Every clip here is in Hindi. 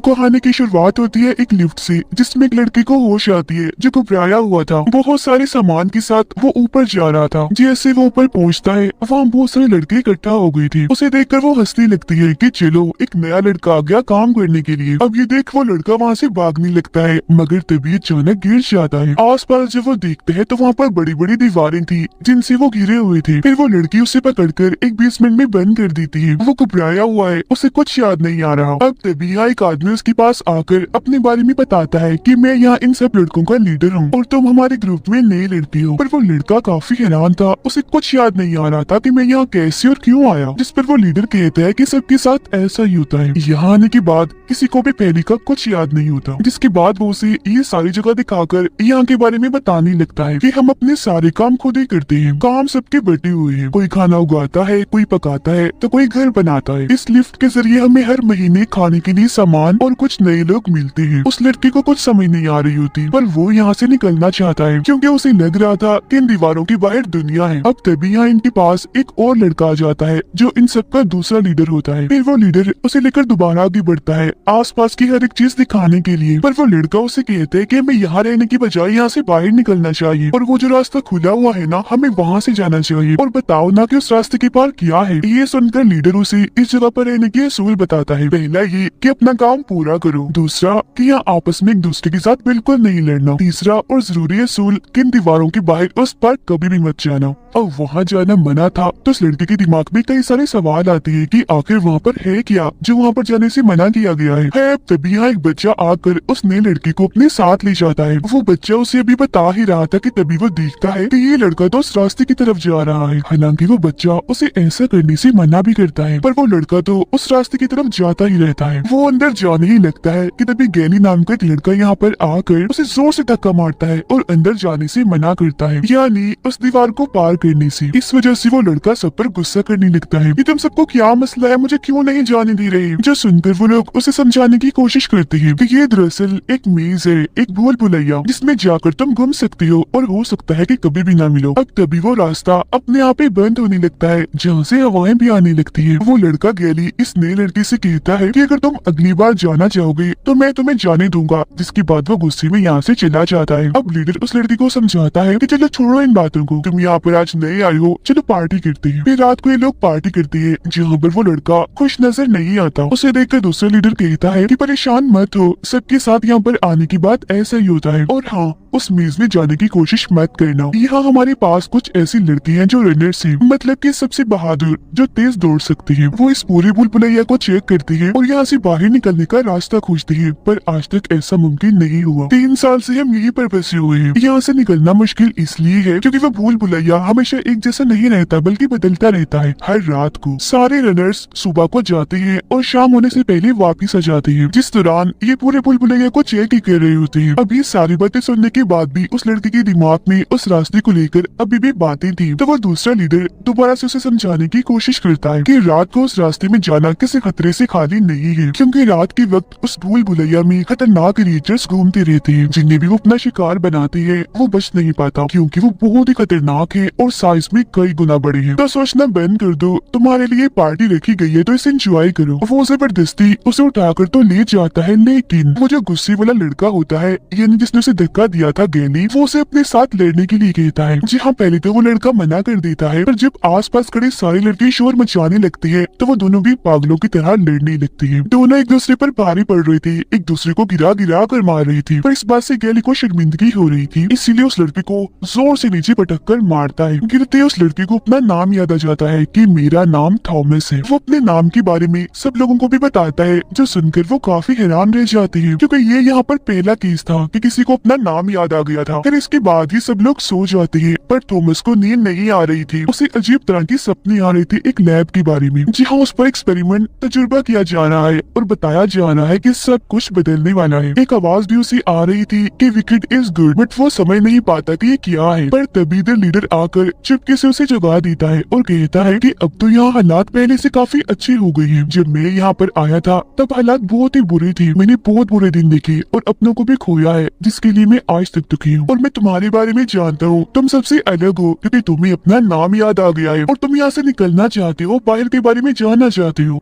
कहानी की शुरुआत होती है एक लिफ्ट से, जिसमें एक लड़के को होश आती है जो घबराया हुआ था। बहुत सारे सामान के साथ वो ऊपर जा रहा था। जैसे वो ऊपर पहुंचता है, वहाँ बहुत सारे लड़के इकट्ठा हो गए थे। उसे देखकर वो हंसने लगती है कि चलो एक नया लड़का आ गया काम करने के लिए। अब ये देख वो लड़का वहाँ से भागने लगता है, मगर तभी अचानक गिर जाता है। आसपास जब वो देखते हैं तो वहाँ पर बड़ी बड़ी दीवारें थी जिनसे वो घिरे हुए थे। फिर वो लड़की उसे पकड़कर एक बेसमेंट में बंद कर देती है। वो घबराया हुआ है, उसे कुछ याद नहीं आ रहा। अब तभी यहाँ एक आदमी उसके पास आकर अपने बारे में बताता है कि मैं यहाँ इन सब लड़कों का लीडर हूँ और तुम हमारे ग्रुप में नए लड़के हो। पर वो लड़का काफी हैरान था, उसे कुछ याद नहीं आ रहा था कि मैं यहाँ कैसे और क्यों आया। जिस पर वो लीडर कहता है कि सबके साथ ऐसा ही होता है। यहाँ आने के बाद किसी को भी पहले का कुछ याद नहीं होता। जिसके बाद वो उसे ये सारी जगह दिखाकर यहाँ के बारे में बताने लगता है कि हम अपने सारे काम खुद ही करते हैं। काम सबके बटे हुए हैं, कोई खाना उगाता है, कोई पकाता है तो कोई घर बनाता है। इस लिफ्ट के जरिए हमें हर महीने खाने के लिए सामान और कुछ नए लोग मिलते हैं। उस लड़के को कुछ समझ नहीं आ रही होती, पर वो यहाँ से निकलना चाहता है क्योंकि उसे लग रहा था कि इन दीवारों के बाहर दुनिया है। अब तभी यहाँ इनके पास एक और लड़का आ जाता है जो इन सबका दूसरा लीडर होता है। फिर वो लीडर उसे लेकर दोबारा आगे बढ़ता है आसपास की हर एक चीज दिखाने के लिए। पर वो लड़का उसे कहता है कि हमें यहाँ रहने की बजाय यहाँ से बाहर निकलना चाहिए और वो जो रास्ता खुला हुआ है ना, हमें वहाँ से जाना चाहिए। और बताओ ना कि उस रास्ते के पार क्या है। ये सुनकर लीडर उसे इस जगह पर रहने के असूल बताता है। पहला ये कि अपना काम पूरा करो, दूसरा कि यहाँ आपस में एक दूसरे के साथ बिल्कुल नहीं लड़ना, तीसरा और जरूरी असूल कि इन दीवारों के बाहर उस पार कभी भी मत जाना। अब वहाँ जाना मना था तो उस लड़के के दिमाग में कई सारे सवाल आते हैं कि आखिर वहाँ पर है क्या जो वहाँ पर जाने से मना किया गया है। तभी यहाँ एक बच्चा आकर उस नए लड़के को अपने साथ ले जाता है। वो बच्चा उसे अभी बता ही रहा था कि तभी वो देखता है कि ये लड़का तो उस रास्ते की तरफ जा रहा है। हालांकि वो बच्चा उसे ऐसा करने से मना भी करता है, पर वो लड़का तो उस रास्ते की तरफ जाता ही रहता है। वो अंदर जाने ही लगता है कि तभी गैनी नाम का एक लड़का यहाँ पर आकर उसे जोर से धक्का मारता है और अंदर जाने से मना करता है, यानी उस दीवार को पार करने से। इस वजह से वो लड़का सब पर गुस्सा करने लगता है कि तुम सबको क्या मसला है, मुझे क्यों नहीं जाने दे रहे। जो सुनकर वो लोग उसे समझाने की कोशिश करते हैं कि ये दरअसल एक मेज है, एक भूल भुलैया जिसमें जाकर तुम घूम सकती हो और हो सकता है कि कभी भी ना मिलो। अब तभी वो रास्ता अपने आप ही बंद होने लगता है जहाँ से हवाएं भी आने लगती है। वो लड़का गैली इस नए लड़के से कहता है कि अगर तुम अगली बार जाना चाहोगे तो मैं तुम्हें जाने दूंगा। जिसके बाद वो गुस्से में यहाँ से चला जाता है। अब लीडर उस लड़की को समझाता है कि चलो छोड़ो इन बातों को, तुम यहाँ पर आज नए आए हो, चलो पार्टी करते हैं। फिर रात को ये लोग पार्टी करते हैं जहाँ पर वो लड़का खुश नजर नहीं आता। उसे देखकर दूसरा लीडर कहता है कि परेशान मत हो, सबके साथ यहाँ पर आने की बात ऐसा ही होता है और हाँ, उस मेज में जाने की कोशिश मत करना। यहाँ हमारे पास कुछ ऐसी लड़की हैं जो रनर्स हैं, मतलब कि सबसे बहादुर जो तेज दौड़ सकती है। वो इस पूरे भूल भुलैया को चेक करती है और यहाँ से बाहर निकलने का रास्ता खोजती है, पर आज तक ऐसा मुमकिन नहीं हुआ। 3 साल से हम यहीं पर फंसे हुए हैं। यहाँ से निकलना मुश्किल इसलिए है क्योंकि वो भूल भुलैया हमेशा एक जैसा नहीं रहता बल्कि बदलता रहता है। हर रात को सारे रनर्स सुबह को जाते हैं और शाम होने से पहले वापिस आ जाते हैं, जिस दौरान ये पूरे भूल भुलैया को चेक ही कर रहे होते हैं। अब ये सारी बातें सुनने के बाद भी उस लड़की के दिमाग में उस रास्ते को लेकर अभी भी बातें थी। तो वो दूसरा लीडर दोबारा से उसे समझाने की कोशिश करता है कि रात को उस रास्ते में जाना किसी खतरे से खाली नहीं है, क्योंकि रात के वक्त उस भूल भुलैया में खतरनाक क्रिएचर्स घूमते रहते हैं जिन्हें भी वो अपना शिकार बनाते हैं वो बच नहीं पाता, क्योंकि वो बहुत ही खतरनाक है और साइज में कई गुना बड़े हैं। तो सोचना बंद कर दो, तुम्हारे लिए पार्टी रखी गई है तो इसे एंजॉय करो। वो जबरदस्ती उसे उठाकर तो ले जाता है, लेकिन वो जो गुस्से वाला लड़का होता है यानी जिसने उसे धक्का दिया था गैली, वो उसे अपने साथ लड़ने के लिए कहता है। जी हाँ, पहले तो वो लड़का मना कर देता है, पर जब आसपास खड़े सारे लड़के शोर मचाने लगते हैं तो वो दोनों भी पागलों की तरह लड़ने लगते हैं। दोनों एक दूसरे पर भारी पड़ रहे थे, एक दूसरे को गिरा गिरा कर मार रही थी, पर इस बात से गैली को शर्मिंदगी हो रही थी, इसीलिए उस लड़के को जोर से नीचे पटक कर मारता है। गिरते उस लड़के को अपना नाम याद आ जाता है कि मेरा नाम थॉमस है। वो अपने नाम के बारे में सब लोगों को भी बताता है, जो सुनकर वो काफी हैरान रह जाते हैं क्योंकि ये यहाँ पर पहला केस था कि किसी को अपना नाम याद आ गया था। फिर इसके बाद ही सब लोग सो जाते हैं, पर थॉमस को नींद नहीं आ रही थी। उसे अजीब तरह की सपने आ रही थी एक लैब के बारे में, जी हाँ, उस पर एक्सपेरिमेंट तजुर्बा किया जा रहा है और बताया जा रहा है कि सब कुछ बदलने वाला है। एक आवाज भी उसे आ रही थी कि विकेट इज गुड, बट वो समझ नहीं पाता कि ये क्या है। पर तभी द लीडर आकर चुपके से उसे जगा देता है और कहता है कि अब तो यहाँ हालात पहले से काफी अच्छे हो गए हैं। जब मैं यहाँ पर आया था तब हालात बहुत ही बुरे थे, मैंने बहुत बुरे दिन देखे और अपनों को भी खोया है, जिसके लिए मैं आज तक दुखी हूँ। और मैं तुम्हारे बारे में जानता हूँ, तुम सबसे अलग हो क्योंकि तुम्हें अपना नाम याद आ गया है और तुम यहाँ से निकलना चाहते हो, बाहर के बारे में जानना चाहते हो।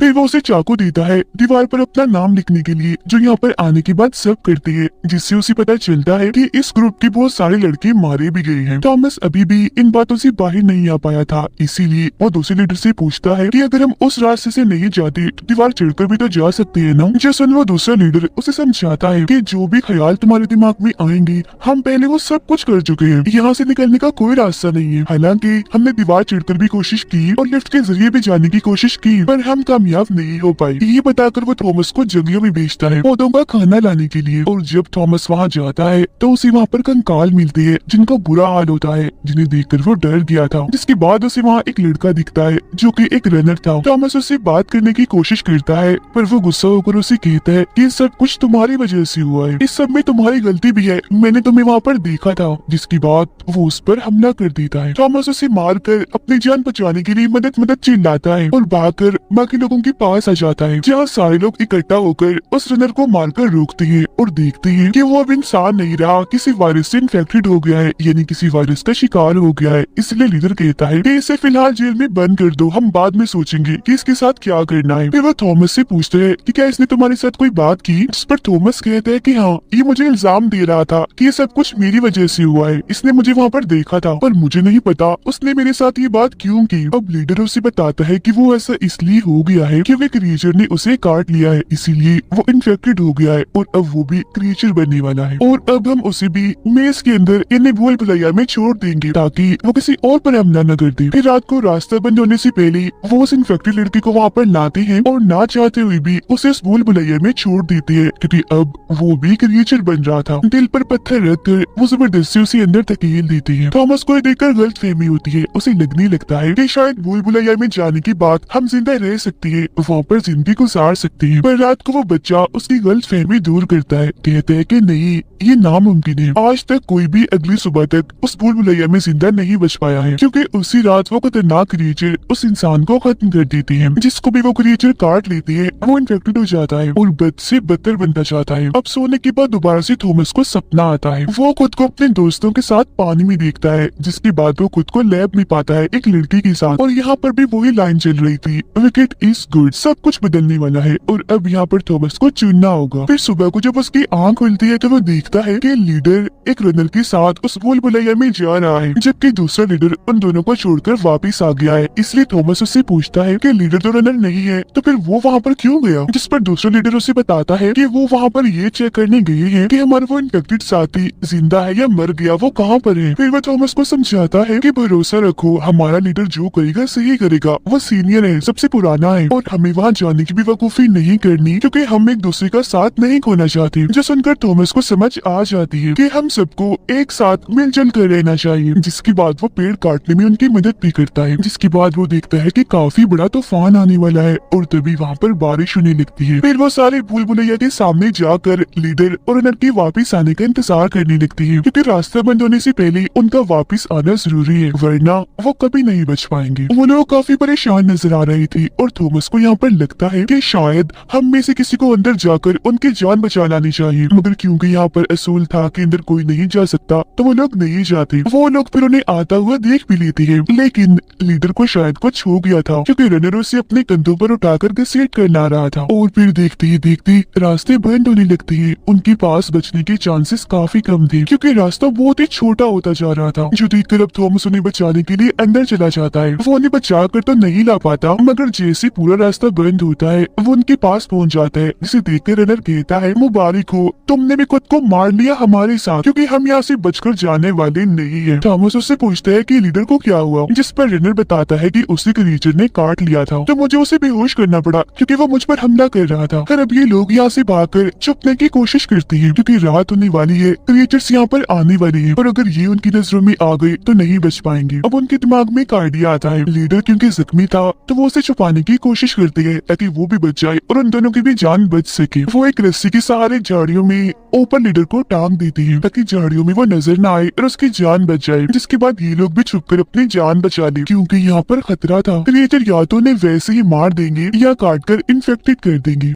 फिर वो उसे चाकू देता है दीवार पर अपना नाम लिखने के लिए, जो यहाँ पर आने के बाद सब करती है, जिससे उसे पता चलता है कि इस ग्रुप के बहुत सारे लड़के मारे भी गए हैं। थॉमस अभी भी इन बातों से बाहर नहीं आ पाया था, इसीलिए वो दूसरे लीडर से पूछता है कि अगर हम उस रास्ते से नहीं जाते तो दीवार चढ़कर भी तो जा सकते हैं ना। जैसन वो दूसरा लीडर उसे समझाता है कि जो भी ख्याल तुम्हारे दिमाग में आएंगे हम पहले वो सब कुछ कर चुके हैं, यहाँ से निकलने का कोई रास्ता नहीं है। हालांकि हमने दीवार चढ़कर भी कोशिश की और लिफ्ट के जरिए भी जाने की कोशिश की, पर हम कामयाब नहीं हो पाए। ये बताकर वो थॉमस को जंगलों में भेजता है पौधों का खाना लाने के लिए, और जब थॉमस वहाँ जाता है तो उसे वहाँ पर कंकाल मिलती है जिनका बुरा हाल होता है, जिन्हें देखकर वो डर गया था। जिसके बाद उसे वहाँ एक लड़का दिखता है जो कि एक रनर था। थॉमस उससे बात करने की कोशिश करता है, पर वो गुस्सा होकर उसे कहता है कि सब कुछ तुम्हारी वजह से हुआ है, इस सब में तुम्हारी गलती भी है, मैंने तुम्हें वहाँ पर देखा था। जिसके बाद वो उस पर हमला कर देता है। थॉमस उसे मारकर अपनी जान बचाने के लिए मदद चिल्लाता है और भागकर बाकी लोगों के पास आ जाता है, जहाँ सारे लोग इकट्ठा होकर उस रनर को मारकर रोकते हैं और देखते हैं कि वो अब इंसान नहीं रहा, किसी वायरस से इन्फेक्टेड हो गया है, यानी किसी वायरस का शिकार हो गया है। इसलिए लीडर कहता है कि इसे फिलहाल जेल में बंद कर दो, हम बाद में सोचेंगे कि इसके साथ क्या करना है। फिर वो थॉमस से पूछते हैं कि क्या इसने तुम्हारे साथ कोई बात की, जिस पर थॉमस कहता है कि हाँ, ये मुझे इल्जाम दे रहा था कि ये सब कुछ मेरी वजह से हुआ है, इसने मुझे वहाँ पर देखा था, पर मुझे नहीं पता उसने मेरे साथ ये बात क्यों की। अब लीडर उसे बताता है कि वो ऐसा इसलिए हो गया है क्योंकि क्रिएचर ने उसे काट लिया है, इसीलिए वो इन्फेक्टेड हो गया है और अब वो भी क्रिएचर बनने वाला है, और अब हम उसे भी मेज के अंदर यानी भूल भुलैया में छोड़ देंगे ताकि वो किसी और पर हमला न कर दे। फिर रात को रास्ता बंद होने से पहले वो उस इन्फेक्टेड लड़के को वहाँ पर लाते हैं और ना चाहते हुए भी उसे उस भूल भुलैया में छोड़ देते हैं, क्योंकि अब वो भी क्रिएचर बन रहा था। दिल पर पत्थर रख कर वो जबरदस्ती उसे अंदर धकेल देते हैं। थॉमस को देखकर गलतफहमी होती है, उसे लगने लगता है कि शायद भूल भुलैया में जाने के बाद हम जिंदा रह सकते हैं, वहाँ पर जिंदगी गुजार सकते हैं। पर रात को वो बच्चा उसकी गलतफहमी दूर करता है, कहता है कि नहीं, ये नामुमकिन है। आज तक कोई भी अगली सुबह तक उस भूल भुलैया में जिंदा नहीं बच पाया है, क्योंकि उसी रात वो खतरनाक क्रिएचर उस इंसान को खत्म कर देते हैं। जिसको भी वो क्रिएचर काट लेते हैं वो इन्फेक्टेड हो जाता है और बद से बदतर बनता जाता है। अब सोने के बाद दोबारा से थॉमस को सपना आता है, वो खुद को अपने दोस्तों के साथ पानी में देखता है, जिसके बाद वो खुद को लैब में पाता है एक लड़की के साथ, और यहाँ पर भी वही लाइन चल रही थी, विकेट इज गुड, सब कुछ बदलने वाला है और अब यहाँ पर थॉमस को चुनना होगा। फिर सुबह को जब उसकी आंख खुलती है तो वो देखता है कि लीडर एक रनर के साथ उस भूल भुलैया में जा रहा है, जबकि दूसरा लीडर उन दोनों को छोड़कर वापस आ गया है। इसलिए थॉमस उससे पूछता है कि लीडर तो रनर नहीं है, तो फिर वो वहाँ पर क्यों गया। जिस पर दूसरा लीडर उसे बताता है कि वो वहाँ पर ये चेक करने गए हैं कि हमारा वो इन्फेक्टेड साथी जिंदा है या मर गया, वो कहाँ पर है। फिर वो थॉमस को समझाता है कि भरोसा रखो, हमारा लीडर जो करेगा सही करेगा, वो सीनियर है, सबसे पुराना है, और हमें वहाँ जाने की भी वकूफी नहीं करनी, क्योंकि हम एक दूसरे का साथ नहीं खोना चाहते। जो सुनकर थॉमस को समझ आ जाती है कि हम सबको एक साथ मिलजुल कर रहना चाहिए। जिसके बाद वो पेड़ काटने में उनकी मदद भी करता है। जिसके बाद वो देखता है कि काफी बड़ा तूफान आने वाला है और तभी वहाँ पर बारिश होने लगती है। फिर वो सारे भूल भुलैया के सामने जाकर लीडर और रनर के वापिस आने का इंतजार करने लगती है, क्योंकि रास्ता बंद होने से पहले उनका वापिस आना जरूरी है, वरना वो कभी नहीं बच पाएंगे। वो लोग काफी परेशान नजर आ रहे थे और थॉमस को यहाँ पर लगता है कि शायद हम में से किसी को अंदर जाकर उनकी जान बचा लानी चाहिए, मगर क्योंकि यहाँ पर असूल था कि अंदर कोई नहीं जा सकता तो वो लोग नहीं जाते। वो लोग फिर उन्हें आता हुआ देख भी लेते हैं, लेकिन लीडर को शायद कुछ हो गया था, क्योंकि रनर उसे अपने कंधों पर उठाकर घसीट कर ला रहा था। और फिर देखते ही देखते रास्ते बंद होने लगते हैं। उनके पास बचने के चांसेस काफी कम थे, क्योंकि रास्ता बहुत ही छोटा होता जा रहा था। जो देखकर अब थॉमस उन्हें बचाने के लिए अंदर चला जाता है। वो उन्हें बचा कर तो नहीं ला पाता, मगर जैसे पूरा रास्ता बंद होता है वो उनके पास पहुंच जाता है, जिसे देखकर रनर कहता है, मुबारक हो, तुमने भी खुद को मार लिया हमारे साथ, क्योंकि हम यहाँ से बचकर जाने वाले नहीं है। थॉमस उससे पूछता है कि लीडर को क्या हुआ, जिस पर रनर बताता है कि उसी क्रिएचर ने काट लिया था, तो मुझे उसे बेहोश करना पड़ा क्योंकि वो मुझ पर हमला कर रहा था। फिर अब ये लोग यहाँ से भागकर छुपने की कोशिश करते हैं, क्योंकि रात होने वाली है, क्रिएचर्स यहाँ पर आने वाली है, और अगर ये उनकी नजरों में आ गए तो नहीं बच पाएंगे। अब उनके दिमाग में एक आइडिया आता है। लीडर क्योंकि जख्मी था तो वो उसे छुपाने की कोशिश करते हैं ताकि वो भी बच जाए और उन दोनों की भी जान बच सके। वो एक रस्सी के सहारे झाड़ियों में ऊपर लीडर को टांग देती है ताकि झाड़ियों में वो नजर न आए और उसकी जान बच जाए। जिसके बाद ये लोग भी छुपकर अपनी जान बचा ले, क्योंकि यहाँ पर खतरा था। क्रिएटर या तो उन्हें वैसे ही मार देंगे या काट कर इन्फेक्टेड कर देंगे।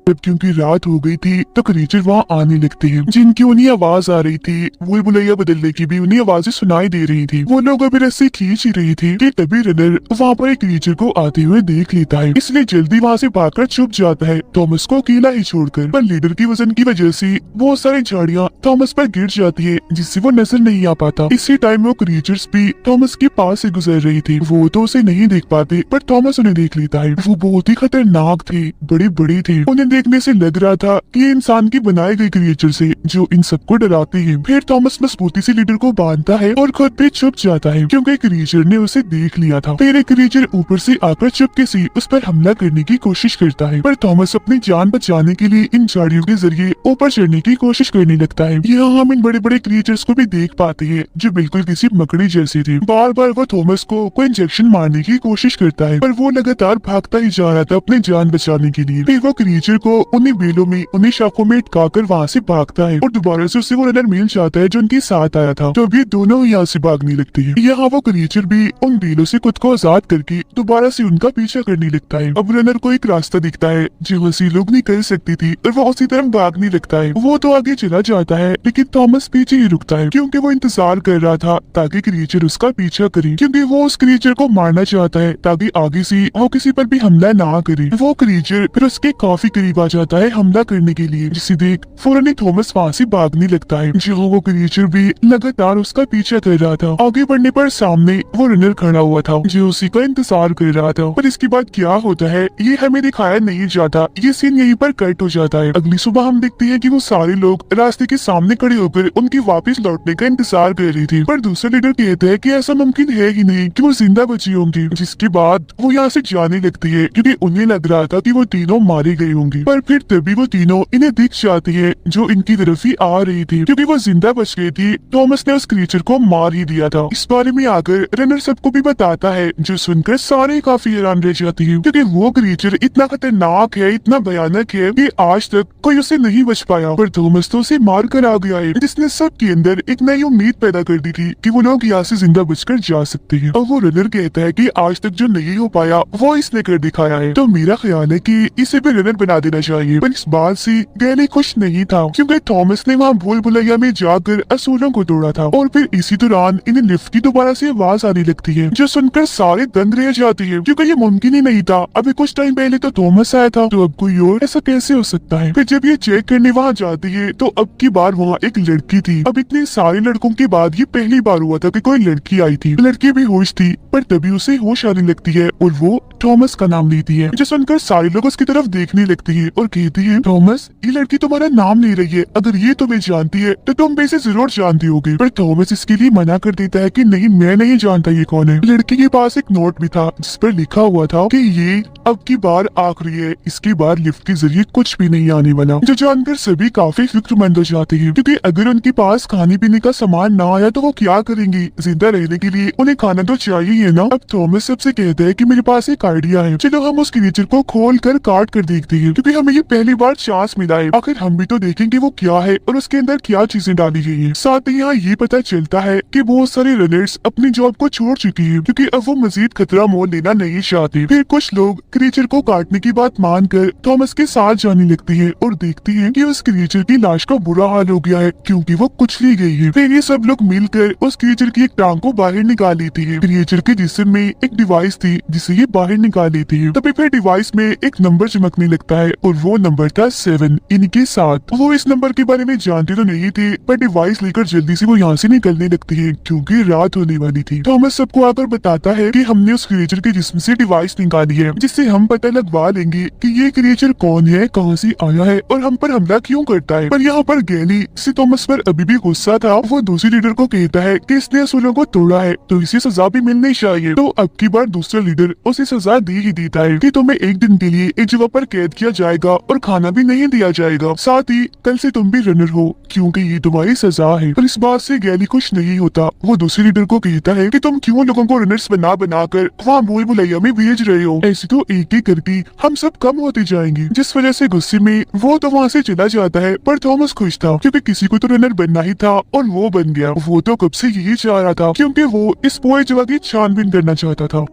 जब क्योंकि रात हो गई थी तो क्रीचर वहाँ आने लगते हैं, जिनकी उन्हें आवाज आ रही थी। भूल भुलैया बदलने की भी उन्हें आवाजें सुनाई दे रही थी। वो लोग अभी रस्सी खींच ही रही थी कि तभी रनर वहाँ पर एक क्रीचर को आते हुए देख लेता है, इसलिए जल्दी वहाँ से भागकर छुप जाता है, थॉमस को अकेला ही छोड़कर। पर लीडर की वजन की वजह से बहुत सारी झाड़ियाँ थॉमस पर गिर जाती है, जिससे वो नजर नहीं आ पाता। इसी टाइम वो क्रीचर्स भी थॉमस के पास से गुजर रही थी। वो तो उसे नहीं देख पाते, पर थॉमस उन्हें देख लेता है। वो बहुत ही खतरनाक थे, बड़ी बड़ी थे। उन्हें देखने से लग रहा था कि ये इंसान की बनाई गई क्रिएचर से जो इन सबको डराते हैं। फिर थॉमस मजबूती से लीडर को बांधता है और खुद भी छुप जाता है, क्योंकि क्रिएचर ने उसे देख लिया था। फिर एक क्रिएचर ऊपर से आकर चुपके से उस पर हमला करने की कोशिश करता है, पर थॉमस अपनी जान बचाने के लिए इन झाड़ियों के जरिए ऊपर चढ़ने की कोशिश करने लगता है। यहाँ हम इन बड़े बड़े क्रिएचर्स को भी देख पाते हैं, जो बिल्कुल किसी मकड़ी जैसे थे। बार बार वो थॉमस को कोई इंजेक्शन मारने की कोशिश करता है, पर वो लगातार भागता ही जा रहा था अपनी जान बचाने के लिए। फिर वो क्रिएचर को उन्हीं बेलों में, उन्हीं शाखों में अटकाकर वहाँ से भागता है और दोबारा से उसे वो रनर मिल जाता है जो उनके साथ आया था। तो अब ये दोनों यहाँ से भागने लगते हैं। यहाँ वो क्रिएचर भी उन बेलों से खुद को आजाद करके दोबारा से उनका पीछा करने लगता है। अब रनर को एक रास्ता दिखता है जो हंसी लोग नहीं कर सकती थी, और वो उसी तरफ भागने लगता है। वो तो आगे चला जाता है, लेकिन थॉमस पीछे ही रुकता है, क्योंकि वो इंतजार कर रहा था ताकि क्रिएचर उसका पीछा करे, क्योंकि वो उस क्रिएचर को मारना चाहता है ताकि आगे से वो किसी पर भी हमला ना करे। वो क्रिएचर फिर उसके काफी करीब आ जाता है हमला करने के लिए, जिसे देख फौरन ही थॉमस वहाँ से भागने लगता है। जो वो क्रिएचर भी लगातार उसका पीछा कर रहा था। आगे बढ़ने पर सामने वो रनर खड़ा हुआ था जो उसी का इंतजार कर रहा था। पर इसके बाद क्या होता है ये हमें दिखाया नहीं जाता। ये सीन यहीं पर कट हो जाता है। अगली सुबह हम देखते हैं कि वो सारे लोग रास्ते के सामने खड़े होकर उनकी वापस लौटने का इंतजार कर रही थी, पर दूसरा लीडर कहता है कि ऐसा मुमकिन है ही नहीं कि वो जिंदा बची होंगी। जिसके बाद वो यहाँ से जाने लगती है, क्योंकि उन्हें लग रहा था कि वो तीनों मारी गई होंगी। पर फिर तभी वो तीनों इन्हें दिख जाती है जो इनकी तरफ ही आ रही थी, क्योंकि वो जिंदा बच गई थी। थॉमस ने उस क्रिएचर को मार ही दिया था। इस बारे में आकर रनर सबको भी बताता है, जो सुनकर सारे काफी हैरान रह जाती है, क्योंकि वो क्रिएचर इतना खतरनाक है, इतना भयानक है कि आज तक कोई उसे नहीं बच पाया। पर थॉमस तो उसे मार कर आ गया है, जिसने सबके अंदर एक नई उम्मीद पैदा कर दी थी कि वो लोग यहाँ से जिंदा बचकर जा सकते हैं। और वो रनर कहता है कि आज तक जो नहीं हो पाया वो इसने कर दिखाया है। तो मेरा ख्याल है कि इसे भी रनर बना देना चाहिए। पर इस बात से गैली खुश नहीं था, क्योंकि थॉमस ने वहाँ भूल भुलैया में जाकर असूलों को तोड़ा था। और फिर इसी दौरान इन्हें लिफ्ट की दोबारा से आवाज आने लगती है, जो सुनकर सारे दंग रह जाती है, क्योंकि ये मुमकिन ही नहीं था। अभी कुछ टाइम पहले तो थॉमस आया था, तो अब कोई और, ऐसा कैसे हो सकता है। फिर जब ये चेक करने वहाँ जाती है तो अब की बार वहाँ एक लड़की थी। अब इतने सारे लड़कों के बाद ये पहली बार हुआ था कि कोई लड़की आई थी। लड़की भी होश थी, पर तभी उसे होश आने लगती है और वो थॉमस का नाम लेती है, जो सुनकर सारे लोग उसकी तरफ देखने लगते हैं और कहती है, थॉमस ये लड़की तुम्हारा नाम ले रही है, अगर ये तुम्हें जानती है तो तुम भी इसे जरूर जानती होगी। पर थॉमस इसके लिए मना कर देता है कि नहीं, मैं नहीं जानता ये कौन है। लड़की के पास एक नोट भी था जिस पर लिखा हुआ था कि ये अब की बार आखिरी है, इसके बाद लिफ्ट के जरिए कुछ भी नहीं आने वाला। जो जानकर सभी काफी फिक्रमंद हो जाते हैं, क्योंकि अगर उनके पास खाने पीने का सामान ना आया तो वो क्या करेंगी। जिंदा रहने के लिए उन्हें खाना तो चाहिए ना। अब थॉमस सबसे कहता है कि मेरे पास एक आइडिया है, चलो हम उस क्रिएचर को खोल कर काट कर देखते हैं, क्योंकि हमें ये पहली बार चांस मिला है। आखिर हम भी तो देखेंगे वो क्या है और उसके अंदर क्या चीजें डाली गई है। साथ ही यहाँ ये पता चलता है कि बहुत सारे रनर्स अपनी जॉब को छोड़ चुकी है, क्योंकि अब वो मजीद खतरा मोल लेना नहीं चाहते। फिर कुछ लोग क्रिएचर को काटने की बात मानकर थॉमस के साथ जाने लगती है और देखती है कि उस क्रिएचर की लाश का बुरा हाल हो गया है, क्योंकि वो कुचली गई है। फिर ये सब लोग मिलकर उस क्रिएचर की एक टांग को बाहर निकाल लेती है। क्रिएचर के जिस्म में एक डिवाइस थी जिसे ये बाहर निकाल लेती है। तभी फिर डिवाइस में एक नंबर चमकने लगता है और वो नंबर था 7 इनके साथ। वो इस नंबर के बारे में जानते तो नहीं थे, पर डिवाइस लेकर जल्दी से वो यहाँ से निकलने लगती है, क्योंकि रात होने वाली थी। थॉमस सबको आकर बताता है कि हमने उस क्रिएचर के जिस्म से डिवाइस निकाली है, जिससे हम पता लगवा लेंगे कि ये क्रिएचर कौन है, कहाँ से आया है और हम पर हमला क्यों करता है। पर यहाँ पर गैली से थॉमस पर अभी भी गुस्सा था। वो दूसरे लीडर को कहता है कि इसने असूलों को तोड़ा है तो इसे सजा भी मिलनी चाहिए। तो अब की बार दूसरा लीडर उसे सजा दी ही देता है कि तुम्हें एक दिन के लिए एक जगह पर कैद किया जाएगा और खाना भी नहीं दिया जाएगा, साथ ही कल से तुम भी रनर हो, क्योंकि ये तुम्हारी सजा है। पर इस बात से गैली खुश नहीं होता। वो दूसरे लीडर को कहता है कि तुम क्यों लोगों को रनर्स बना कर वहाँ भूल भुलैया में भेज रहे हो, ऐसे तो एक एक करके हम सब कम होते जाएंगे। जिस वजह से गुस्से में वो तो वहाँ से चला जाता है। पर थॉमस खुश था, क्योंकि किसी को तो रनर बनना ही था और वो बन गया। वो तो कब से यही चाह रहा था, क्योंकि वो इस पूरी जगह की छानबीन करना चाहता था।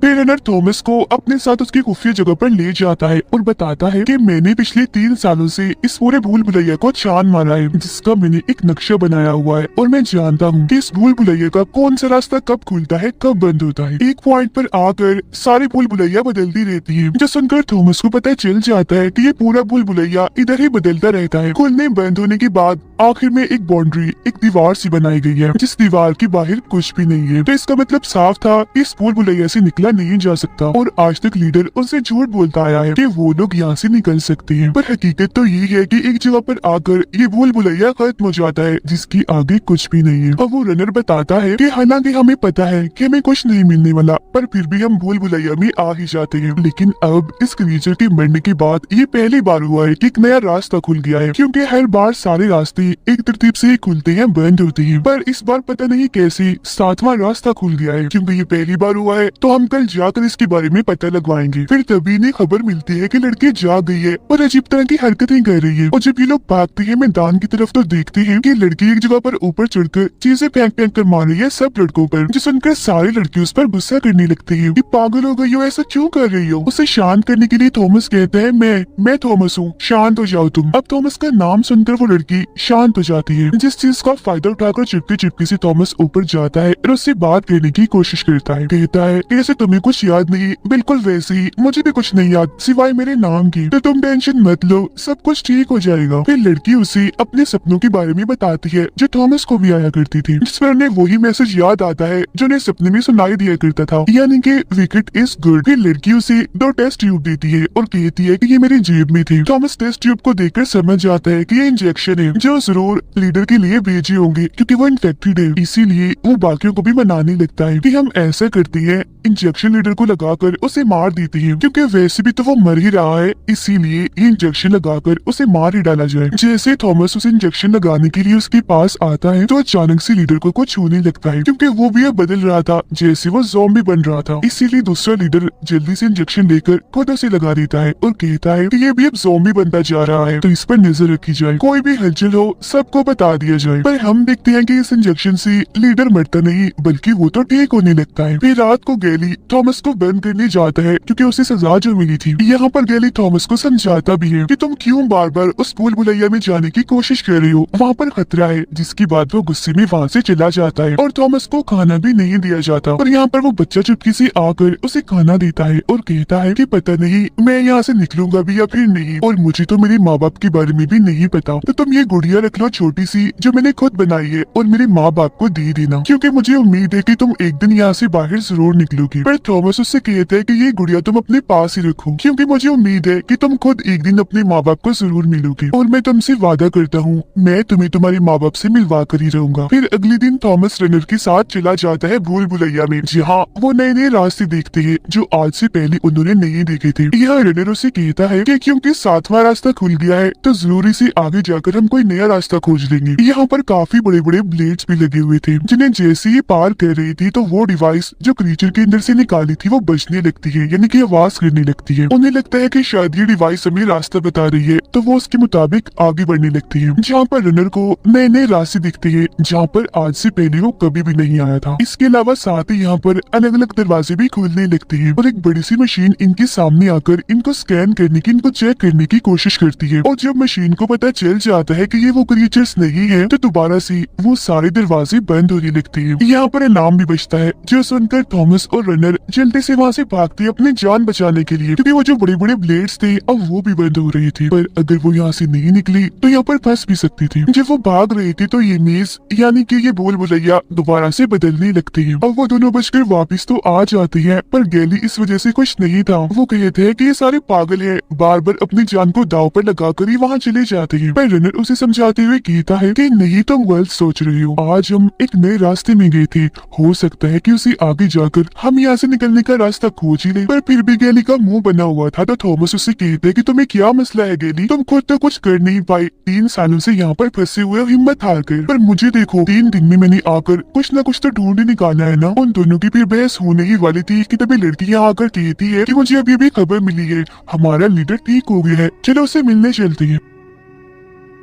फिर रनर थॉमस को अपने साथ उसकी खुफिया जगह पर ले जाता है और बताता है कि मैंने पिछले 3 सालों से इस पूरे भूल भुलैया को छान मारा है, जिसका मैंने एक नक्शा बनाया हुआ है और मैं जानता हूँ कि इस भूल भुलैया का कौन सा रास्ता कब खुलता है कब बंद होता है। एक पॉइंट पर आकर सारी भूल भुलैया बदलती रहती है, जो सुनकर थॉमस को पता चल जाता है कि ये पूरा भूल भुलैया इधर ही बदलता रहता है। खुलने बंद होने के बाद आखिर में एक बाउंड्री, एक दीवार सी बनाई गई है, जिस दीवार के बाहर कुछ भी नहीं है। तो इसका मतलब साफ था कि इस भूल भुलैया से निकला नहीं जा सकता और आज तक लीडर उनसे झूठ बोलता आया है कि वो लोग यहाँ से निकल सकते हैं। पर हकीकत तो ये है कि एक जगह पर आकर ये भूल भुलैया खत्म हो जाता है, जिसकी आगे कुछ भी नहीं है। और वो रनर बताता है कि हालांकि हमें पता है कि हमें कुछ नहीं मिलने वाला, पर फिर भी हम भूल भुलैया में आ ही जाते हैं। लेकिन अब इस क्रीचर के मरने के बाद ये पहली बार हुआ है कि एक नया रास्ता खुल गया है, क्योंकि हर बार सारे रास्ते एक तरतीब से खुलते हैं बंद होते हैं, पर इस बार पता नहीं कैसे 7वां रास्ता खुल गया है। क्योंकि ये पहली बार हुआ है तो हम कल जाकर इसके बारे में पता लगवाएंगे। फिर तभी इन्हें खबर मिलती है कि लड़की जाग गई है और अजीब तरह की हरकतें कर रही है। और जब ये लोग भागते हैं मैदान की तरफ तो देखते हैं कि लड़की एक जगह पर ऊपर चढ़कर चीजें फेंक फेंक कर मार रही है सब लड़कों पर, जो सुनकर सारे लड़के उस पर गुस्सा करने लगते हैं कि पागल हो गई हो, ऐसा क्यों कर रही हो। उसे शांत करने के लिए थॉमस कहता है मैं थॉमस हूँ, शांत हो जाओ तुम। अब थॉमस का नाम सुनकर वो लड़की शांत हो जाती है, जिस चीज का फायदा उठाकर चुपके चुपके से थॉमस ऊपर जाता है और उससे बात करने की कोशिश करता है। कहता है कैसे तुम्हें कुछ याद नहीं, बिल्कुल वैसे ही मुझे भी कुछ नहीं याद सिवाय मेरे नाम की, तो तुम टेंशन मत लो, सब कुछ ठीक हो जाएगा। फिर लड़की उसे अपने सपनों के बारे में बताती है जो थॉमस को भी आया करती थी, जिस पर उन्हें वही मैसेज याद आता है जो उन्हें सपने में सुनाई दिया करता था, यानी कि विकेट इज गुड। फिर लड़की उसे 2 टेस्ट ट्यूब देती है और कहती है कि ये मेरी जेब में थी। थॉमस टेस्ट ट्यूब को देखकर समझ जाता है कि ये इंजेक्शन है जो जरूर लीडर के लिए भेजे होंगे, क्योंकि वो इन्फेक्टेड है। इसीलिए वो बाकियों को भी मनाने लगता है कि हम ऐसा करते हैं, इंजेक्शन लीडर को लगाकर उसे मार देती है, क्योंकि वैसे भी तो वो मर ही रहा है, इसीलिए ये इंजेक्शन लगाकर उसे मार ही डाला जाए। जैसे थॉमस उसे इंजेक्शन लगाने के लिए उसके पास आता है तो अचानक से लीडर को कुछ छूने लगता है, क्योंकि वो भी अब बदल रहा था जैसे वो ज़ॉम्बी बन रहा था। इसीलिए दूसरा लीडर जल्दी से इंजेक्शन लेकर खुद उसे लगा देता है और कहता है कि ये भी अब ज़ॉम्बी बनता जा रहा है, तो इस पर नजर रखी जाए, कोई भी हलचल हो सबको बता दिया जाए। पर हम देखते हैं कि इस इंजेक्शन से लीडर मरता नहीं बल्कि वो तो ठीक होने लगता है। फिर रात को गैली थॉमस को बंद करने जाता है, क्योंकि उसे सजा जो मिली थी। यहाँ पर गैली थॉमस को समझाता भी है कि तुम क्यों बार बार उस भूल भुलैया में जाने की कोशिश कर रही हो, वहाँ पर खतरा है। जिसके बाद वो गुस्से में वहाँ से चला जाता है और थॉमस को खाना भी नहीं दिया जाता। और यहाँ पर वो बच्चा चुपके से आकर उसे खाना देता है और कहता है कि पता नहीं मैं यहाँ से निकलूंगा भी या फिर नहीं, और मुझे तो मेरे माँ बाप के बारे में भी नहीं पता, तो तुम ये गुड़िया रख लो छोटी सी जो मैंने खुद बनाई है और मेरे माँ बाप को दे देना, क्योंकि मुझे उम्मीद है कि तुम एक दिन यहाँ से बाहर जरूर निकलोगी। पर थॉमस उससे कहता है कि ये गुड़िया तुम अपने पास ही रखो, क्योंकि मुझे उम्मीद है कि तुम खुद एक दिन अपने माँ बाप को जरूर मिलोगे, और मैं तुमसे वादा करता हूँ मैं तुम्हें तुम्हारे माँ बाप से मिलवा कर ही रहूंगा। फिर अगले दिन थॉमस रनर के साथ चला जाता है भूल भुलैया में, जहाँ वो नए नए रास्ते देखते हैं जो आज से पहले उन्होंने नहीं देखे थे। यह रनर उसे कहता है कि क्योंकि 7वां रास्ता खुल गया है तो जरूरी से आगे जाकर हम कोई नया रास्ता खोज लेंगे। यहाँ पर काफी बड़े बड़े ब्लेड्स भी लगे हुए थे, जिन्हें जैसे ही पार कर रही थी तो वो डिवाइस जो क्रीचर के अंदर से निकाली थी वो बजने लगती है, यानी कि आवाज करने लगती है। उन्हें लगता है कि शायद ये डिवाइस हमें रास्ता बता रही है, तो वो उसके मुताबिक आगे बढ़ने लगती है। जहाँ पर रनर को नए नए रास्ते दिखते हैं जहाँ पर आज से पहले वो कभी भी नहीं आया था। इसके अलावा साथ ही यहाँ पर अलग अलग दरवाजे भी खुलने लगते हैं और एक बड़ी सी मशीन इनके सामने आकर इनको स्कैन करने की, इनको चेक करने की कोशिश करती है। और जब मशीन को पता चल जाता है कि ये वो क्रिएचर्स नहीं है तो दोबारा से वो सारे दरवाजे बंद होने लगते हैं। यहाँ पर इनाम भी बचता है, जो सुनकर थॉमस और रनर जल्दी से वहाँ से भागते अपनी जान बचाने के लिए, क्योंकि वो जो बड़े बड़े ब्लेड्स थे अब वो भी बंद हो रहे थे। पर अगर वो यहाँ से नहीं निकली तो यहाँ पर फंस भी सकती थी। जब वो भाग रहे थे तो ये मेज यानी कि ये भूल भुलैया दोबारा से बदलने लगते हैं। अब वो दोनों बचकर वापिस तो आ जाते हैं, पर गैली इस वजह से खुश नहीं था। वो कहते हैं कि ये सारे पागल हैं, बार बार अपनी जान को दाव पर लगाकर ही वहाँ चले जाते हैं। पर रनर उसे समझाते हुए कहता है कि नहीं तुम गलत सोच रही हो, आज हम एक नए रास्ते में गए थे, हो सकता है कि उसे आगे जाकर हम यहाँ से निकलने का रास्ता खोज ही ले। पर फिर भी गैली का मुंह बना हुआ था, तो थॉमस उससे कहते हैं कि तुम्हें क्या मसला है गैली, तुम खुद तो कुछ कर नहीं पाई, 3 सालों से यहाँ पर फंसे हुए हो हिम्मत हार कर, पर मुझे देखो 3 दिन में मैंने आकर कुछ न कुछ तो ढूंढ ही निकाला है ना। उन दोनों की फिर बहस होने ही वाली थी कि तभी लड़की यहाँ आकर कहती है कि मुझे अभी खबर मिली है, हमारा लीडर ठीक हो गया है, चलो उसे मिलने चलते हैं।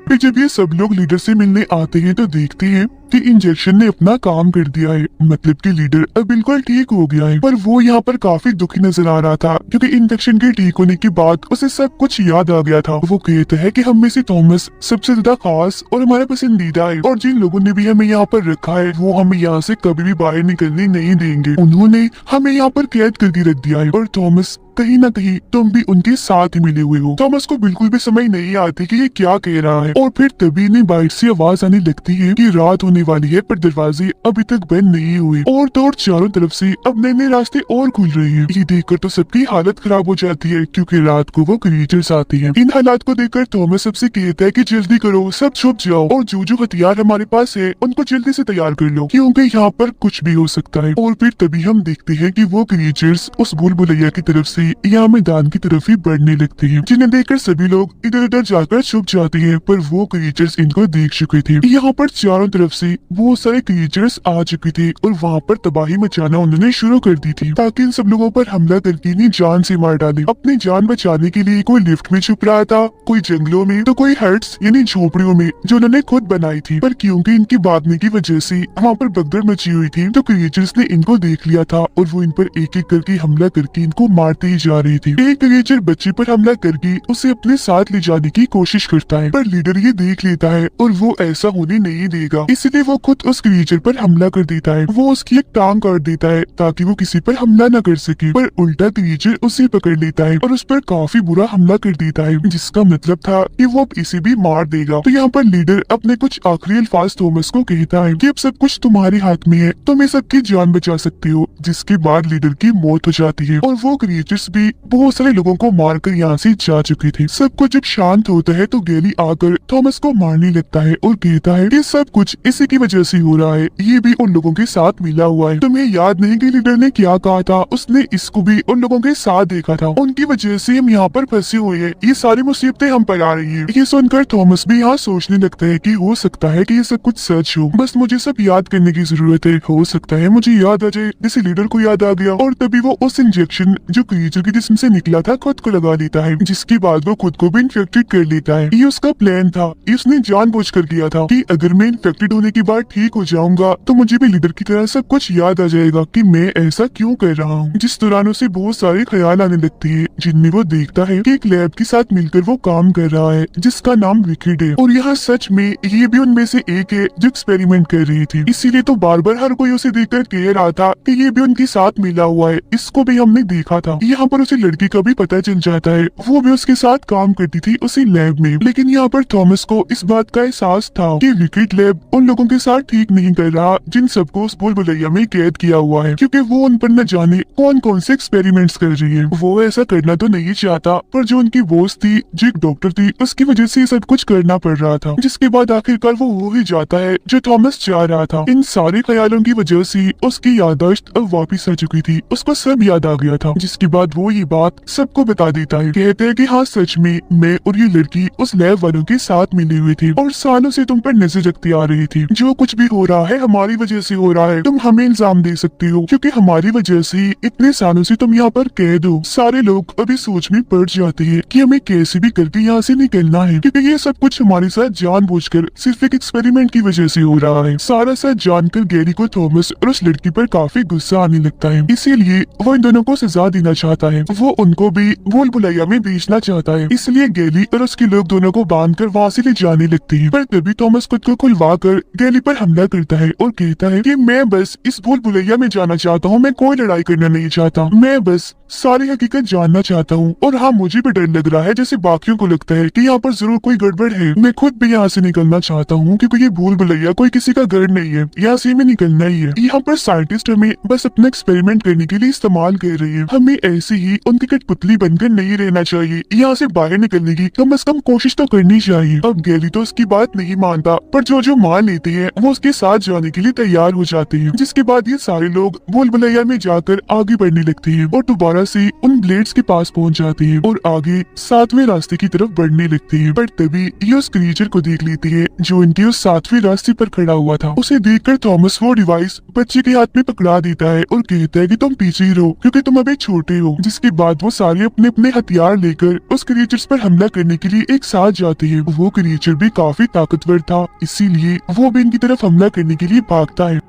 फिर जब ये सब लोग लीडर से मिलने आते हैं तो देखते हैं कि इंजेक्शन ने अपना काम कर दिया है, मतलब कि लीडर अब बिल्कुल ठीक हो गया है। पर वो यहाँ पर काफी दुखी नजर आ रहा था क्योंकि इंजेक्शन के ठीक होने के बाद उसे सब कुछ याद आ गया था। वो कहता है कि हम में से थॉमस सबसे ज्यादा खास और हमारा पसंदीदा है, और जिन लोगों ने भी हमें यहाँ पर रखा है वो हमें यहाँ से कभी भी बाहर निकलने नहीं देंगे। उन्होंने हमें यहाँ पर कैद करके रख दिया है, और थॉमस कहीं ना कहीं तुम भी उनके साथ ही मिले हुए हो। थॉमस को बिल्कुल भी समझ नहीं आती कि ये क्या कह रहा है, और फिर तभी नहीं बाहर से आवाज आने लगती है कि रात होने वाली है पर दरवाजे अभी तक बंद नहीं हुए, और तो और चारों तरफ से अब नए नए रास्ते और खुल रहे हैं। ये देखकर तो सबकी हालत खराब हो जाती है क्योंकि रात को वो क्रिएचर्स आती हैं। इन हालात को देखकर थॉमस सबसे कहता है कि जल्दी करो, सब छुप जाओ, और जो हथियार हमारे पास है उनको जल्दी से तैयार कर लो क्योंकि यहाँ पर कुछ भी हो सकता है। और फिर तभी हम देखते हैं कि वो क्रिएचर्स उस भूल भुलैया की तरफ से यहाँ मैदान की तरफ ही बढ़ने लगते हैं, जिन्हें देखकर सभी लोग इधर उधर जाकर छुप जाते हैं। पर वो क्रिएचर्स इनको देख चुके थे। यहाँ पर चारों तरफ से बहुत सारे क्रिएचर्स आ चुके थे और वहाँ पर तबाही मचाना उन्होंने शुरू कर दी थी ताकि इन सब लोगों पर हमला करके इन्हें जान से मार डाले। अपनी जान बचाने के लिए कोई लिफ्ट में छुप रहा था, कोई जंगलों में, तो कोई हट्स यानी झोपड़ियों में जो उन्होंने खुद बनाई थी। पर क्योंकि इनकी भागने की वजह से वहाँ पर भगदड़ मची हुई थी तो क्रिएचर्स ने इनको देख लिया था और वो इन पर एक एक करके हमला करके इनको मारते ही जा रहे थे। एक क्रिएचर बच्चे पर हमला करके उसे अपने साथ ले जाने की कोशिश करता है, पर लीडर ये देख लेता है और वो ऐसा होने नहीं देगा, इसलिए वो खुद उस क्रिएचर पर हमला कर देता है। वो उसकी एक टांग काट देता है ताकि वो किसी पर हमला न कर सके, पर उल्टा क्रिएचर उसे पकड़ लेता है और उस पर काफी बुरा हमला कर देता है, जिसका मतलब था कि वो अब इसे भी मार देगा। तो यहाँ पर लीडर अपने कुछ आखिरी अल्फाज थॉमस को कहता है कि अब सब कुछ तुम्हारे हाथ में है, तुम इस सबकी जान बचा सकते हो। जिसके बाद लीडर की मौत हो जाती है और वो क्रिएचर्स भी बहुत सारे लोगों को मारकर यहाँ से जा चुके थे। सब कुछ जब शांत होता है तो गैली आकर थॉमस को मारने लगता है और कहता है कि सब कुछ इसी की वजह से हो रहा है, ये भी उन लोगों के साथ मिला हुआ है। तुम्हें याद नहीं कि लीडर ने क्या कहा था, उसने इसको भी उन लोगों के साथ देखा था, उनकी वजह से हम यहाँ पर फंसे हुए हैं, ये सारी मुसीबतें हम पर आ रही है। ये सुनकर थॉमस भी यहाँ सोचने लगता है कि हो सकता है कि ये सब कुछ सच हो, बस मुझे सब याद करने की जरूरत है, हो सकता है मुझे याद आ जाए जैसे लीडर को याद आ गया। और तभी वो उस इंजेक्शन जो क्रिएचर के जिस्म से निकला था खुद को लगा लेता है, जिसके बाद वो खुद को भी इन्फेक्टेड कर लेता है। ये उसका प्लान था, इसने जानबूझकर किया था कि अगर मैं इन्फेक्टेड होने के बाद ठीक हो जाऊंगा तो मुझे भी लीडर की तरह सब कुछ याद आ जाएगा कि मैं ऐसा क्यों कर रहा हूँ। जिस दौरान उसे बहुत सारे ख्याल आने लगते हैं जिनमें वो देखता है कि एक लैब के साथ मिलकर वो काम कर रहा है जिसका नाम विकेड है, और यहाँ सच में ये भी उनमें से एक है जो एक्सपेरिमेंट कर रही थी। इसीलिए तो बार बार हर कोई उसे देखकर कह रहा था कि ये भी उनके साथ मिला हुआ है, इसको भी हमने देखा था। यहाँ पर उसे लड़की का भी पता चल जाता है, वो भी उसके साथ काम करती थी उसी लैब में। लेकिन यहाँ पर थॉमस को इस बात का एहसास था कि विकेड लैब उन लोगों के साथ ठीक नहीं कर रहा जिन सबको उस भूल भुलैया में कैद किया हुआ है, क्योंकि वो उन पर न जाने कौन कौन से एक्सपेरिमेंट्स कर रही है। वो ऐसा करना तो नहीं चाहता, पर जो उनकी बॉस थी जो एक डॉक्टर थी उसकी वजह से सब कुछ करना पड़ रहा था, जिसके बाद आखिरकार वो हो ही जाता है जो थॉमस चाह रहा था। इन सारे ख्यालों की वजह से उसकी याददाश्त अब वापिस आ चुकी थी, उसको सब याद आ गया था, जिसके बाद वो ये बात सबको बता देता है। कहते हैं कि हाँ सच में मैं और ये लड़की उस लैब वालों के साथ मिले हुए थे और सालों से तुम पर नजर रखती आ रही थी। जो कुछ भी हो रहा है हमारी वजह से हो रहा है, तुम हमें इल्जाम दे सकते हो क्योंकि हमारी वजह से इतने सालों से तुम यहाँ पर कैद हो। सारे लोग अभी सोच में पड़ जाते हैं कि हमें कैसे भी करके यहाँ से निकलना है, क्योंकि ये सब कुछ हमारे साथ जानबूझकर सिर्फ एक एक्सपेरिमेंट की वजह से हो रहा है। सारा सच जानकर गैरी को थॉमस और उस लड़की पर काफी गुस्सा आने लगता है, इसीलिए वो इन दोनों को सजा देना चाहता है। वो उनको भी भूल भुलैया में भेजना चाहता है, इसलिए गैली और उसके लोग दोनों को बांधकर वहाँ से ले जाने लगते हैं। पर तभी थॉमस खुद को खुलवा कर गैली पर हमला करता है और कहता है कि मैं बस इस भूल भुलैया में जाना चाहता हूँ, मैं कोई लड़ाई करना नहीं चाहता, मैं बस सारी हकीकत जानना चाहता हूँ। और हाँ मुझे भी डर लग रहा है जैसे बाकियों को लगता है कि यहाँ पर जरूर कोई गड़बड़ है। मैं खुद भी यहाँ से निकलना चाहता हूँ क्योंकि ये भूल भुलैया कोई किसी का घर नहीं है, यहाँ से हमें निकलना ही है। यहाँ पर साइंटिस्ट हमें बस अपना एक्सपेरिमेंट करने के लिए इस्तेमाल कर रही है, हमें ऐसे ही उनकी कठपुतली बनकर नहीं रहना चाहिए, यहाँ से बाहर निकलने की कम से कम कोशिश तो करनी चाहिए। अब गैली तो उसकी बात नहीं मानता, पर जो मान लेते हैं वो उसके साथ जाने के लिए तैयार हो जाते हैं, जिसके बाद ये सारे लोग भूल भुलैया में जाकर आगे बढ़ने लगते हैं और दोबारा से उन ब्लेड्स के पास पहुंच जाते हैं और आगे 7वें रास्ते की तरफ बढ़ने लगते हैं। पर तभी ये उस क्रिएचर को देख लेते हैं जो इनके उस 7वें रास्ते पर खड़ा हुआ था। उसे देखकर थॉमस वो डिवाइस बच्चे के हाथ में पकड़ा देता है और कहता है कि तुम पीछे ही रहो क्योंकि तुम अभी छोटे हो। जिसके बाद वो सारे अपने अपने हथियार लेकर उस क्रिएचर्स पर हमला करने के लिए एक साथ जाते हैं। वो क्रिएचर भी काफी ताकतवर था, इसीलिए वो भी अभी इनकी तरफ हमला करने के लिए भागता है।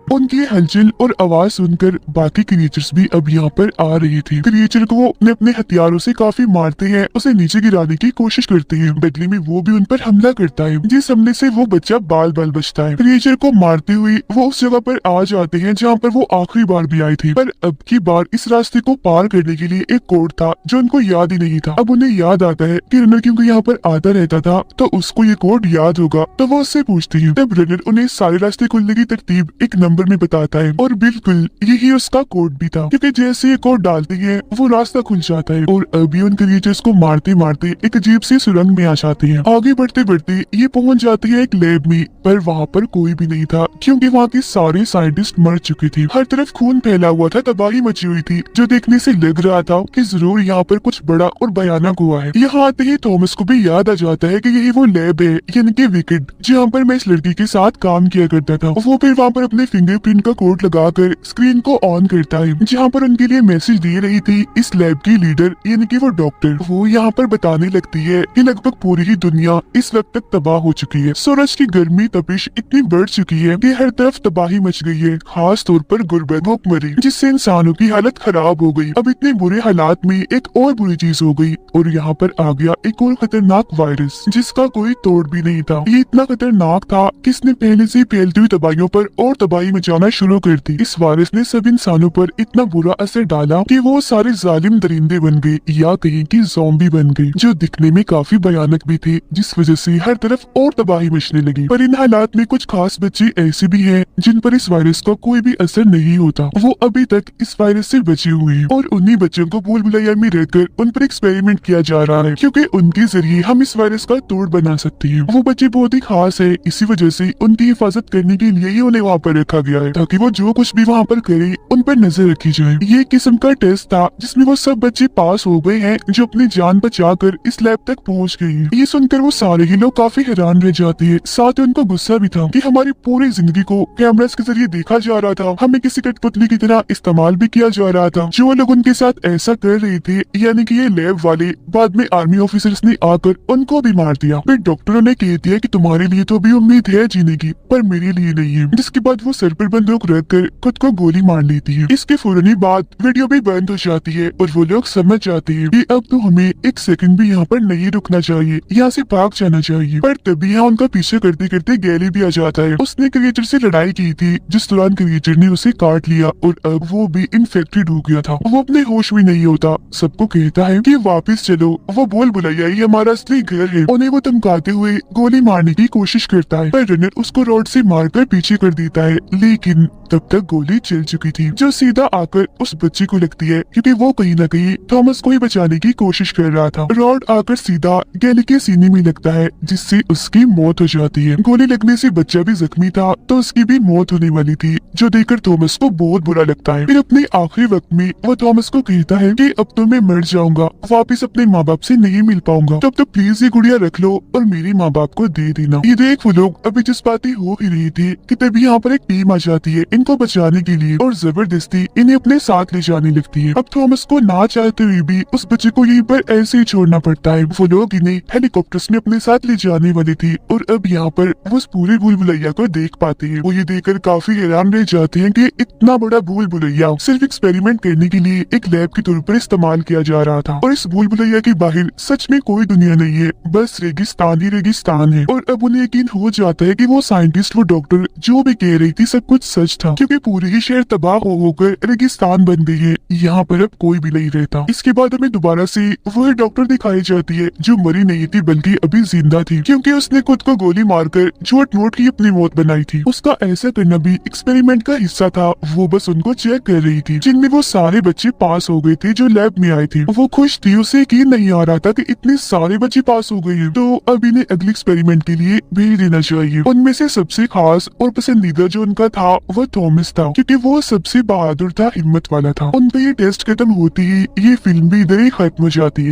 उनकी हलचल और आवाज सुनकर बाकी क्रिएचर्स भी अब यहाँ पर आ रही थी। क्रिएचर को वो अपने हथियारों से काफी मारते हैं, उसे नीचे गिराने की कोशिश करते हैं। बदले में वो भी उन पर हमला करता है, जिस हमले से वो बच्चा बाल बाल बचता है। क्रिएचर को मारते हुए वो उस जगह पर आ जाते हैं जहाँ पर वो आखिरी बार भी आई थी, पर अब की बार इस रास्ते को पार करने के लिए एक कोड था जो उनको याद ही नहीं था। अब उन्हें याद आता है कि रनर क्योंकि यहाँ पर आता रहता था तो उसको ये कोड याद होगा, तो वो उससे पूछती है। तब रनर उन्हें सारे रास्ते खुलने की तरतीब एक नंबर में बताता है और बिल्कुल यही उसका कोड भी था, क्योंकि जैसे ये कोड डालते हैं वो रास्ता खुल जाता है और अभी उन क्रिएचर्स को मारते मारते एक अजीब सी सुरंग में आ जाते हैं। आगे बढ़ते बढ़ते ये पहुंच जाते हैं एक लैब में, पर वहाँ पर कोई भी नहीं था क्योंकि वहाँ के सारे साइंटिस्ट मर चुके थे। हर तरफ खून फैला हुआ था, तबाही मची हुई थी, जो देखने से लग रहा था कि जरूर यहाँ पर कुछ बड़ा और भयानक हुआ है। यहाँ आते ही थॉमस को भी याद आ जाता है कि यही वो लैब है यानी कि विकेट, जहाँ पर मैं इस लड़की के साथ काम किया करता था। वो फिर वहाँ पर अपने फिंगरप्रिंट का कोड लगाकर स्क्रीन को ऑन करता है, जहाँ पर उनके लिए मैसेज दे रही थी इस लैब की लीडर यानी कि वो डॉक्टर। वो यहाँ पर बताने लगती है कि लगभग पूरी ही दुनिया इस वक्त तक तबाह हो चुकी है। सूरज की गर्मी तपिश इतनी बढ़ चुकी है कि हर तरफ तबाही मच गई है, खास तौर पर गुर्बत भूखमरी, जिससे इंसानों की हालत खराब हो गई। अब इतने बुरे हालात में एक और बुरी चीज हो गई और यहाँ पर आ गया एक और खतरनाक वायरस जिसका कोई तोड़ भी नहीं था। ये इतना खतरनाक था कि इसने पहले से फैलती हुई तबाहियों पर और तबाही मचाना शुरू कर दी। इस वायरस ने सब इंसानों पर इतना बुरा असर डाला कि वो सारे जालिम दरिंदे बन गए या कहीं की ज़ॉम्बी बन गए, जो दिखने में काफी भयानक भी थे, जिस वजह से हर तरफ और तबाही मचने लगी। पर इन हालात में कुछ खास बच्चे ऐसे भी हैं जिन पर इस वायरस का कोई भी असर नहीं होता। वो अभी तक इस वायरस से बचे हुए हैं और उन्हीं बच्चों को भूल भुलैया में रहकर उन पर एक्सपेरिमेंट किया जा रहा है, क्योंकि उनके जरिए हम इस वायरस का तोड़ बना सकते हैं। वो बच्चे बहुत ही खास है, इसी वजह से उनकी हिफाजत करने के लिए ही उन्हें वहाँ पर रखा गया है, ताकि वो जो कुछ भी वहाँ पर करे उन पर नजर रखी जाए। ये किस्म का टेस्ट था जिसमें वो सब बच्चे पास हो गए हैं जो अपनी जान बचाकर इस लैब तक पहुँच गए हैं। ये सुनकर वो सारे ही लोग काफी हैरान रह जाते हैं। साथ ही उनको गुस्सा भी था कि हमारी पूरी जिंदगी को कैमरास के जरिए देखा जा रहा था, हमें किसी कठपुतली की तरह इस्तेमाल भी किया जा रहा था। जो लोग उनके साथ ऐसा कर रहे थे यानी कि ये लैब वाले, बाद में आर्मी ऑफिसर्स ने आकर उनको भी मार दिया। फिर डॉक्टरों ने कह दिया कि तुम्हारे लिए तो भी उम्मीद है जीने की, पर मेरे लिए नहीं है। जिसके बाद वो सर पर बंदूक रखकर खुद को गोली मार लेती है। इसके फौरन ही बाद वीडियो भी बंद हो जाती है और वो लोग समझ जाते हैं कि अब तो हमें एक सेकंड भी यहाँ पर नहीं रुकना चाहिए, यहाँ से भाग जाना चाहिए। पर तभी यहाँ उनका पीछे करते करते गैली भी आ जाता है। उसने क्रिएचर से लड़ाई की थी, जिस दौरान क्रिएचर ने उसे काट लिया और अब वो भी इन्फेक्टेड हो गया था। वो अपने होश में नहीं होता, सबको कहता है कि वापस चलो, वो बोल बुलाया ही हमारा असली घर है। उन्हें वो धमकाते हुए गोली मारने की कोशिश करता है, पर रनर उसको रॉड से मारकर पीछे कर देता है, लेकिन तब तक गोली चल चुकी थी, जो सीधा आकर उस बच्चे को लगती है, क्योंकि वो कहीं न कहीं थॉमस को ही बचाने की कोशिश कर रहा था। रॉड आकर सीधा गैली के सीने में लगता है, जिससे उसकी मौत हो जाती है। गोली लगने से बच्चा भी जख्मी था, तो उसकी भी मौत होने वाली थी, जो देखकर थॉमस को बहुत बुरा लगता है। फिर अपने आखिरी वक्त में वो थॉमस को कहता है कि अब तो मैं मर जाऊंगा, वापिस अपने माँ बाप से नहीं मिल पाऊंगा, तब तो प्लीज ये गुड़िया रख लो और मेरे माँ बाप को दे देना। ये देख वो लोग अभी जज्बाती हो ही रही थी कि तभी यहाँ पर एक टीम आ जाती है इनको बचाने के लिए और जबरदस्ती इन्हें अपने साथ ले जाने लगती है। अब थॉमस को ना चाहते हुए भी उस बच्चे को यहीं पर ऐसे ही छोड़ना पड़ता है। वो लोग इन्हें हेलीकॉप्टर्स में अपने साथ ले जाने वाले थे और अब यहाँ पर वो उस पूरे भूल भुलैया को देख पाते हैं। वो ये देखकर काफी हैरान रह जाते हैं कि इतना बड़ा भूल भुलैया सिर्फ एक्सपेरिमेंट करने के लिए एक लैब के तौर पर इस्तेमाल किया जा रहा था और इस भूल भुलैया के बाहर सच में कोई दुनिया नहीं है, बस रेगिस्तान ही रेगिस्तान है। और अब उन्हें यकीन हो जाता है कि वो साइंटिस्ट, वो डॉक्टर जो भी कह रही थी सब कुछ सच था, क्योंकि पूरी ही शहर तबाह हो होकर रेगिस्तान बन गई है। यहाँ पर अब कोई भी नहीं रहता। इसके बाद हमें दोबारा से वह डॉक्टर दिखाई जाती है जो मरी नहीं थी बल्कि अभी जिंदा थी, क्योंकि उसने खुद को गोली मारकर झूठ मूठ की अपनी मौत बनाई थी। उसका ऐसा करना भी एक्सपेरिमेंट का हिस्सा था, वो बस उनको चेक कर रही थी, जिनमें वो सारे बच्चे पास हो गए थे जो लैब में आए थे। वो खुश थी, उसे यकीन नहीं आ रहा था कि इतने सारे बच्चे पास हो गए हैं, तो अब इन्हें अगले एक्सपेरिमेंट के लिए भेज देना चाहिए। उनमें से सबसे खास और पसंदीदा जो उनका था वह थॉमस था, क्योंकि वो सबसे बहादुर था, हिम्मत वाला था। उनका ये टेस्ट खत्म होती ही ये फिल्म भी इधर ही खत्म हो जाती है।